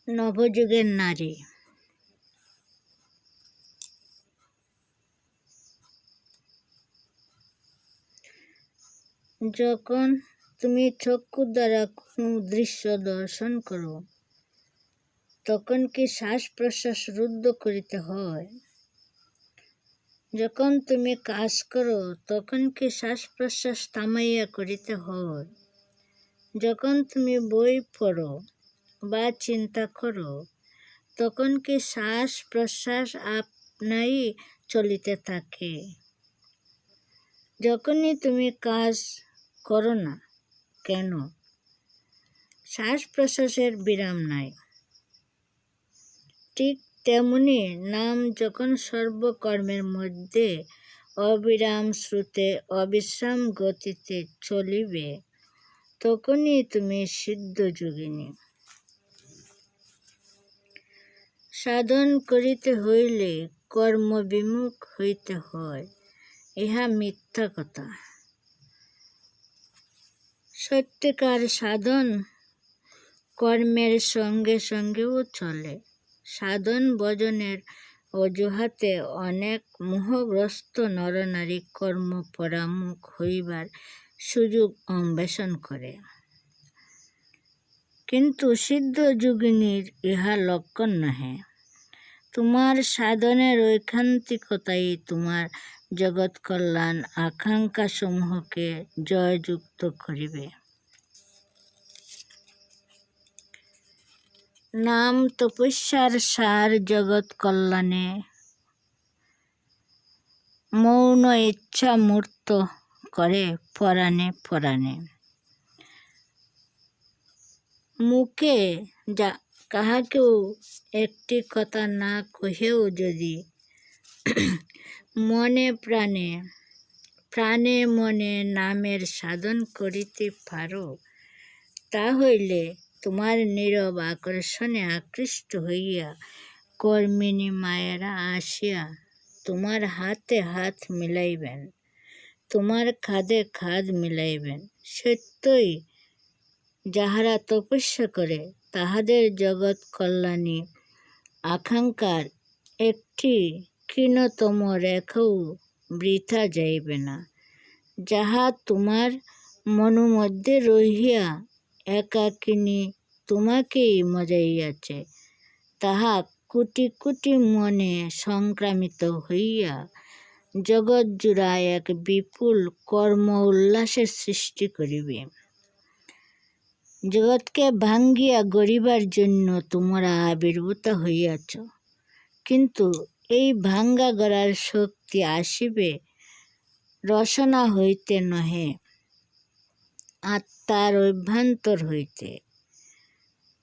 নবযুগের নারী। যখন তুমি চক্ষু দ্বারা কোনো দৃশ্য দর্শন করো, তখন কি শ্বাস প্রশ্বাস রুদ্ধ করিতে হয়? যখন তুমি কাজ করো, তখন কি শ্বাস প্রশ্বাস থামাইয়া করিতে হয়? যখন তুমি বই পড়ো বা চিন্তা করো, তখন কি শ্বাস প্রশ্বাস আপনাই চলিতে থাকে? যখনই তুমি কাজ করো না কেন, শ্বাস প্রশ্বাসের বিরাম নাই। ঠিক তেমনি নাম যখন সর্বকর্মের মধ্যে অবিরাম স্রোতে অবিশ্রাম গতিতে চলিবে, তখনই তুমি সিদ্ধ যোগিনী। সাধন করিতে হইলে কর্মবিমুখ হইতে হয়, ইহা মিথ্যা কথা। সত্যিকার সাধন কর্মের সঙ্গে সঙ্গেও চলে। সাধন ভজনের অজুহাতে অনেক মোহগ্রস্ত নরনারী কর্মপরামুখ হইবার সুযোগ অন্বেষণ করে, কিন্তু সিদ্ধ যোগিনীর ইহা লক্ষণ নহে। তোমার সাধনের ঐকান্তিকতাই তোমার জগৎ কল্যাণ আকাঙ্ক্ষা সমূহকে জয়যুক্ত করিবে। নাম তপস্যার সার জগৎ কল্যাণে, মৌন ইচ্ছা মূর্ত করে পরাণে পরাণে। মুখে কাহাকেও একটি কথা না কহেও যদি মনে প্রাণে প্রাণে মনে নামের সাধন করিতে পারো, তাহলে তোমার নীরব আকর্ষণে আকৃষ্ট হইয়া কর্মিণী মায়েরা আসিয়া তোমার হাতে হাত মিলাইবেন, তোমার কাঁধে কাঁধ মিলাইবেন। সত্যই যাহারা তপস্যা করে, তাহাদের জগৎ কল্যাণী আকাঙ্ক্ষার একটি ক্ষীণতম রেখাও বৃথা যাইবে না। যাহা তোমার মনোমধ্যে রহিয়া একাকিনী তোমাকেই মজাইয়াছে, তাহা কোটি কোটি মনে সংক্রামিত হইয়া জগৎজুড়া এক বিপুল কর্ম উল্লাসের সৃষ্টি করিবে। জগৎকে ভাঙ্গিয়া গড়িবার জন্য তোমরা আবির্ভূত হইয়াছ, কিন্তু এই ভাঙ্গা গড়ার শক্তি আসিবে রসনা হইতে নহে, আত্মার অভ্যন্তর হইতে।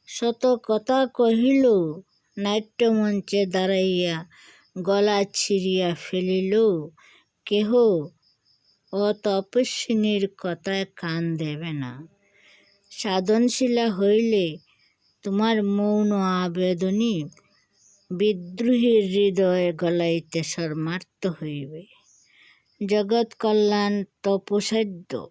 শত কথা কহিলেও, নাট্যমঞ্চে দাঁড়াইয়া গলা ছিঁড়িয়া ফেলিলেও কেহ অতপস্বিনীর কথায় কান দেবে না। সাধনশীলা হইলে তোমার মৌন আবেদনই বিদ্রোহীর হৃদয় গলাইতে সর্মার্থ হইবে। জগৎ কল্যাণ তপসাধ্য,